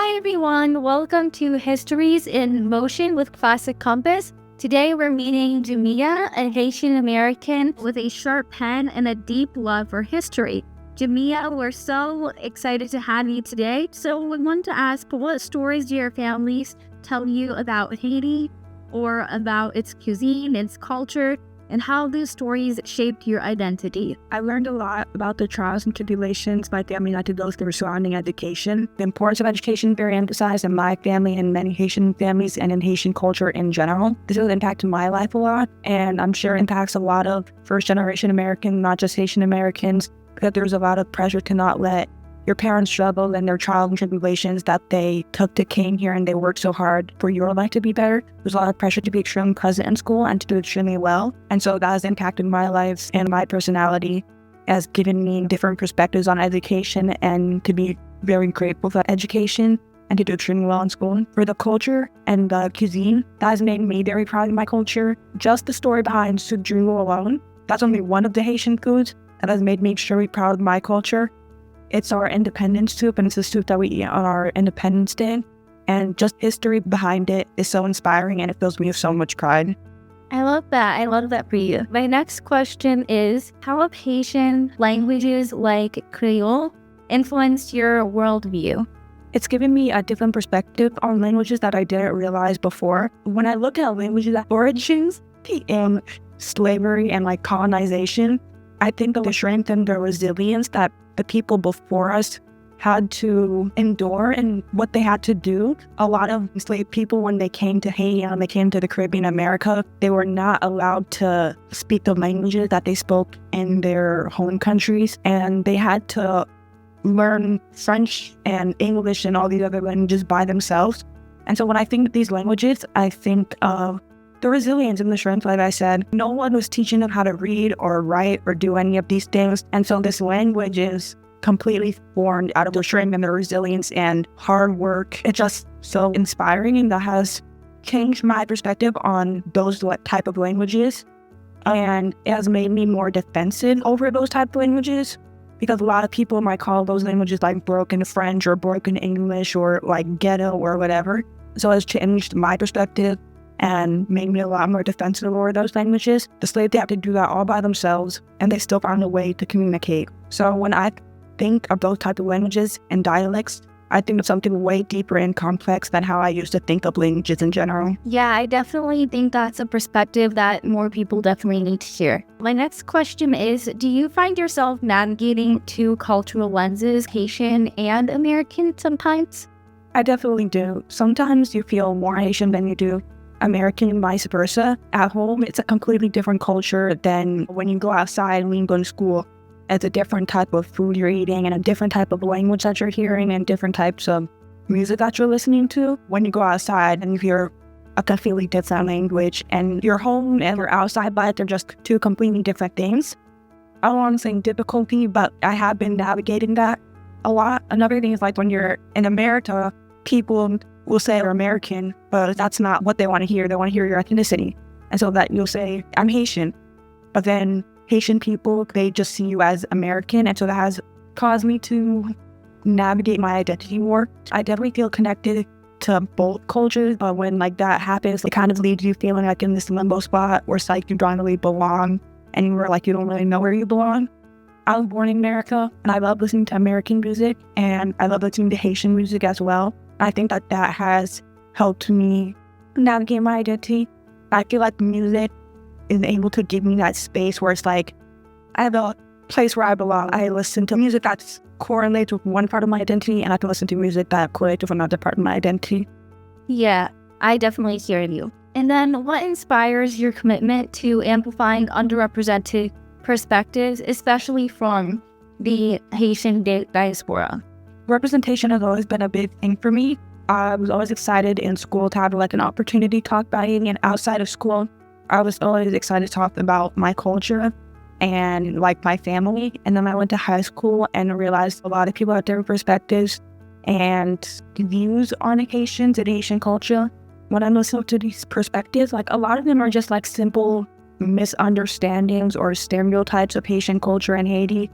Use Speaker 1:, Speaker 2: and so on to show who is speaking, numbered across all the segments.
Speaker 1: Hi everyone, welcome to Histories in Motion with Classic Compass. Today we're meeting Jamia, a Haitian American with a sharp pen and a deep love for history. Jamia, we're so excited to have you today. So we want to ask, what stories do your families tell you about Haiti or about its cuisine, its culture, and how these stories shaped your identity?
Speaker 2: I learned a lot about the trials and tribulations my family had to go through surrounding education. The importance of education is very emphasized in my family and many Haitian families and in Haitian culture in general. This has impacted my life a lot, and I'm sure it impacts a lot of first-generation Americans, not just Haitian Americans, because there's a lot of pressure to not let your parents struggle and their trials and tribulations that they took to came here and they worked so hard for your life to be better. There's a lot of pressure to be extremely present in school and to do extremely well. And so that has impacted my life and my personality, has given me different perspectives on education and to be very grateful for education and to do extremely well in school. For the culture and the cuisine, that has made me very proud of my culture. Just the story behind soup dringo alone, that's only one of the Haitian foods that has made me extremely proud of my culture. It's our independence soup, and it's the soup that we eat on our Independence Day. And just history behind it is so inspiring, and it fills me with so much pride.
Speaker 1: I love that. I love that for you. My next question is, how have Haitian languages like Creole influenced your worldview?
Speaker 2: It's given me a different perspective on languages that I didn't realize before. When I look at languages' origins in slavery and colonization, I think of the strength and the resilience that the people before us had to endure and what they had to do. A lot of enslaved people, when they came to Haiti and they came to the Caribbean, America, they were not allowed to speak the languages that they spoke in their home countries, and they had to learn French and English and all these other languages by themselves. And so when I think of these languages, I think of the resilience and the strength. Like I said, no one was teaching them how to read or write or do any of these things. And so this language is completely formed out of the strength and the resilience and hard work. It's just so inspiring, and that has changed my perspective on those type of languages. And it has made me more defensive over those type of languages, because a lot of people might call those languages like broken French or broken English or like ghetto or whatever. So it's changed my perspective and made me a lot more defensive over those languages. The slaves, they had to do that all by themselves, and they still found a way to communicate. So when I think of those type of languages and dialects, I think of something way deeper and complex than how I used to think of languages in general.
Speaker 1: Yeah, I definitely think that's a perspective that more people definitely need to hear. My next question is, do you find yourself navigating two cultural lenses, Haitian and American sometimes?
Speaker 2: I definitely do. Sometimes you feel more Haitian than you do American and vice versa. At home, it's a completely different culture than when you go outside and when you go to school. It's a different type of food you're eating and a different type of language that you're hearing and different types of music that you're listening to. When you go outside and you hear a completely different language, and you're home and you're outside, but they're just two completely different things. I don't want to say difficulty, but I have been navigating that a lot. Another thing is when you're in America, people will say you're American, but that's not what they want to hear. They want to hear your ethnicity. And so that you'll say, I'm Haitian. But then Haitian people, they just see you as American. And so that has caused me to navigate my identity more. I definitely feel connected to both cultures, but when that happens, it kind of leaves you feeling in this limbo spot where it's you don't really belong, and you don't really know where you belong. I was born in America, and I love listening to American music, and I love listening to Haitian music as well. I think that has helped me navigate my identity. I feel like music is able to give me that space where it's I have a place where I belong. I listen to music that's correlates with one part of my identity, and I can listen to music that correlates with another part of my identity.
Speaker 1: Yeah, I definitely hear you. And then what inspires your commitment to amplifying underrepresented perspectives, especially from the Haitian diaspora?
Speaker 2: Representation has always been a big thing for me. I was always excited in school to have an opportunity to talk about Haiti, and outside of school, I was always excited to talk about my culture and my family. And then I went to high school and realized a lot of people have different perspectives and views on Haitians and Haitian culture. When I listen to these perspectives, a lot of them are just simple misunderstandings or stereotypes of Haitian culture and Haiti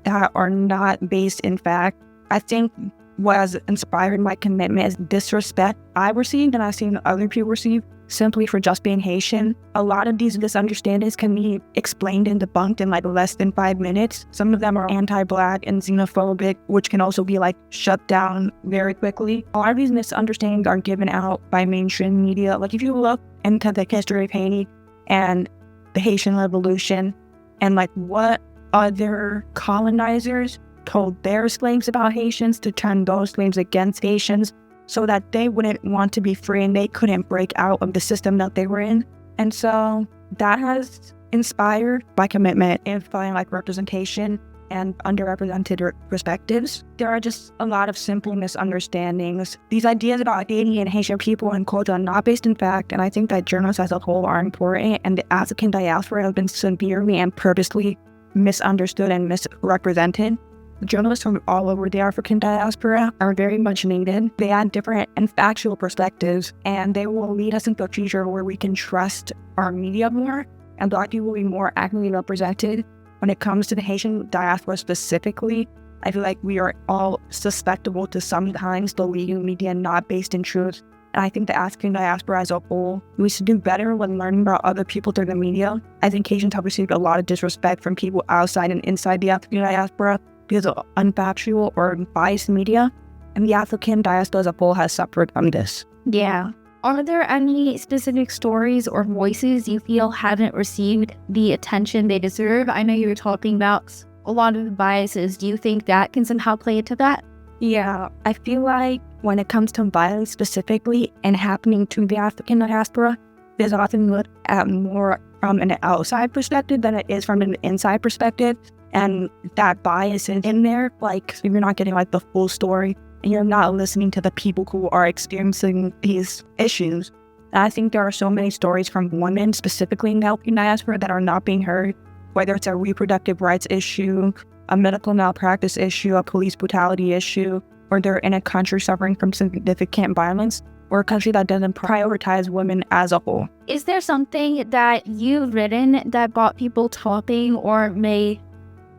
Speaker 2: that are not based in fact. I think what has inspired my commitment is disrespect I received and I've seen other people receive simply for just being Haitian. A lot of these misunderstandings can be explained and debunked in like less than 5 minutes. Some of them are anti-Black and xenophobic, which can also be like shut down very quickly. A lot of these misunderstandings are given out by mainstream media. Like if you look into the history of Haiti and the Haitian Revolution and like what other colonizers told their slaves about Haitians to turn those slaves against Haitians so that they wouldn't want to be free and they couldn't break out of the system that they were in. And so that has inspired my commitment in finding like representation and underrepresented perspectives. There are just a lot of simple misunderstandings. These ideas about Haiti and Haitian people and culture are not based in fact, and I think that journalists as a whole are important, and the African diaspora has been severely and purposely misunderstood and misrepresented. Journalists from all over the African diaspora are very much needed. They add different and factual perspectives, and they will lead us into a future where we can trust our media more, and Black people will be more accurately represented. When it comes to the Haitian diaspora specifically, I feel like we are all susceptible to sometimes the leading media not based in truth. And I think the African diaspora as a whole needs to do better when learning about other people through the media. I think Haitians have received a lot of disrespect from people outside and inside the African diaspora because of unfactual or biased media, and the African diaspora as a whole has suffered from this.
Speaker 1: Yeah. Are there any specific stories or voices you feel haven't received the attention they deserve? I know you were talking about a lot of the biases. Do you think that can somehow play into that?
Speaker 2: Yeah, I feel like when it comes to violence specifically and happening to the African diaspora, there's often looked at more from an outside perspective than it is from an inside perspective. And that bias is in there, like you're not getting like the full story and you're not listening to the people who are experiencing these issues. And I think there are so many stories from women, specifically in the African diaspora, that are not being heard, whether it's a reproductive rights issue, a medical malpractice issue, a police brutality issue, or they're in a country suffering from significant violence, or a country that doesn't prioritize women as a whole.
Speaker 1: Is there something that you've written that got people talking or made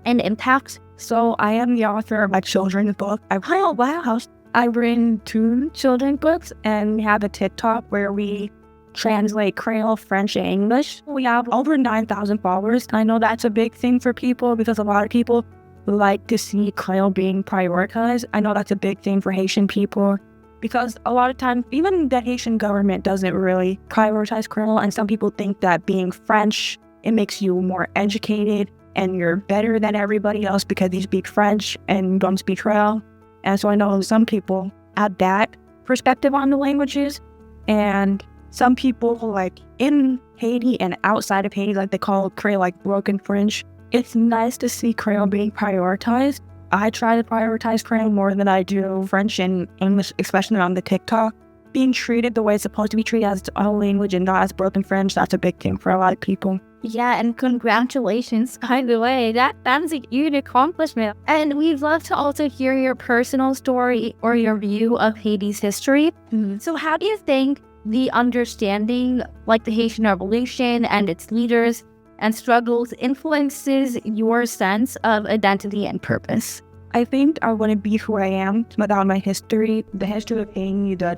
Speaker 1: an impact?
Speaker 2: So I am the author of my children's book. I've written 2 children's books, and we have a TikTok where we translate Creole, French, and English. We have over 9,000 followers. I know that's a big thing for people because a lot of people like to see Creole being prioritized. I know that's a big thing for Haitian people because a lot of times, even the Haitian government doesn't really prioritize Creole, and some people think that being French, it makes you more educated and you're better than everybody else because you speak French and you don't speak Creole. And so I know some people have that perspective on the languages, and some people like in Haiti and outside of Haiti, like they call Creole like broken French. It's nice to see Creole being prioritized. I try to prioritize Creole more than I do French and English, especially on the TikTok. Being treated the way it's supposed to be treated as its own language and not as broken French, that's a big thing for a lot of people.
Speaker 1: Yeah, and congratulations, by the way. That's a huge accomplishment. And we'd love to also hear your personal story or your view of Haiti's history. So how do you think the understanding, like the Haitian Revolution and its leaders and struggles, influences your sense of identity and purpose?
Speaker 2: I think I wouldn't be who I am without my history. The history of Haiti, the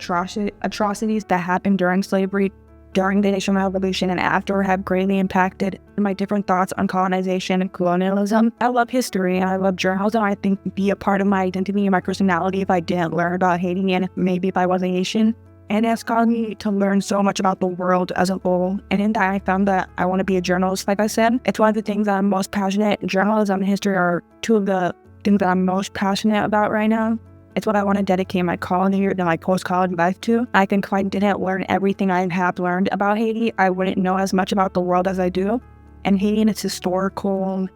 Speaker 2: atrocities that happened during slavery, during the Haitian Revolution, and after have greatly impacted my different thoughts on colonization and colonialism. I love history and I love journalism. I think it'd be a part of my identity and my personality if I didn't learn about Haiti and maybe if I wasn't Haitian. And it's caused me to learn so much about the world as a whole. And in that, I found that I want to be a journalist, like I said. It's one of the things that I'm most passionate. Journalism and history are 2 of the things that I'm most passionate about right now. It's what I want to dedicate my college year and my post-college life to. I think if I didn't learn everything I have learned about Haiti, I wouldn't know as much about the world as I do. And Haiti and its historical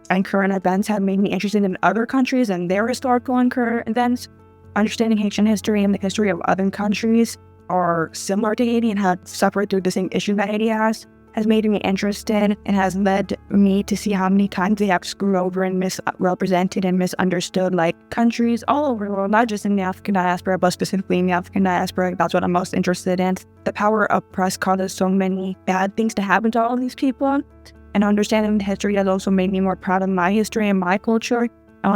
Speaker 2: and current events have made me interested in other countries and their historical and current events. Understanding Haitian history and the history of other countries are similar to Haiti and have suffered through the same issue that Haiti has made me interested and has led me to see how many times they have screwed over and misrepresented and misunderstood like countries all over the world, not just in the African diaspora, but specifically in the African diaspora. That's what I'm most interested in. The power of press causes so many bad things to happen to all of these people, and understanding the history has also made me more proud of my history and my culture.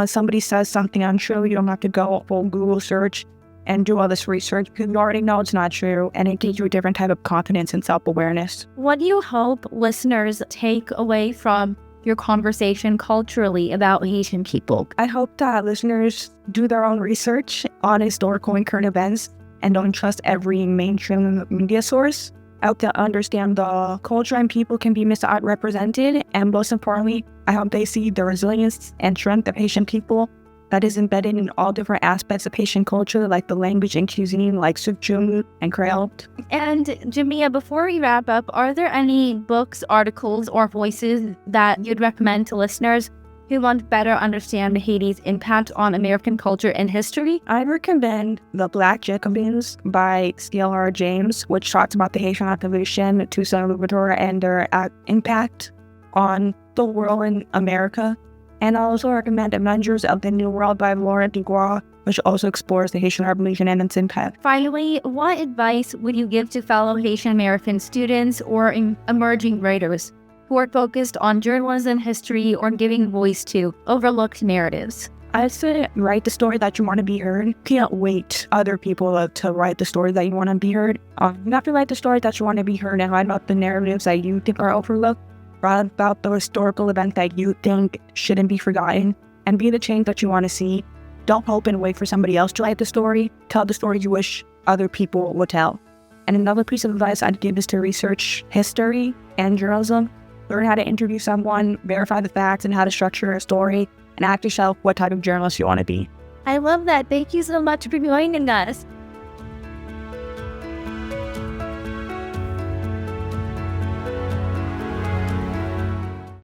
Speaker 2: Somebody says something untrue, you don't have to go full Google search and do all this research because you already know it's not true, and it gives you a different type of confidence and self-awareness.
Speaker 1: What do you hope listeners take away from your conversation culturally about Haitian people?
Speaker 2: I hope that listeners do their own research on historical and current events and don't trust every mainstream media source. I hope to understand the culture and people can be misrepresented, and most importantly, I hope they see the resilience and strength of Haitian people that is embedded in all different aspects of Haitian culture, like the language and cuisine, like Sukjum and Creole.
Speaker 1: And Jamia, before we wrap up, are there any books, articles, or voices that you'd recommend to listeners who want to better understand Haiti's impact on American culture and history?
Speaker 2: I recommend The Black Jacobins by C.L.R. James, which talks about the Haitian Revolution, Toussaint Louverture, and their impact on the world in America. And I also recommend Avengers of the New World by Laurent Dubois, which also explores the Haitian Revolution and its impact.
Speaker 1: Finally, what advice would you give to fellow Haitian American students or emerging writers who are focused on journalism, history, or giving voice to overlooked narratives?
Speaker 2: I'd say write the story that you want to be heard. You can't wait other people to write the story that you want to be heard. You have to write the story that you want to be heard and write about the narratives that you think are overlooked. Write about the historical events that you think shouldn't be forgotten, and be the change that you want to see. Don't hope and wait for somebody else to write the story. Tell the story you wish other people would tell. And another piece of advice I'd give is to research history and journalism. Learn how to interview someone, verify the facts, and how to structure a story, and ask yourself what type of journalist you want to be.
Speaker 1: I love that. Thank you so much for joining us.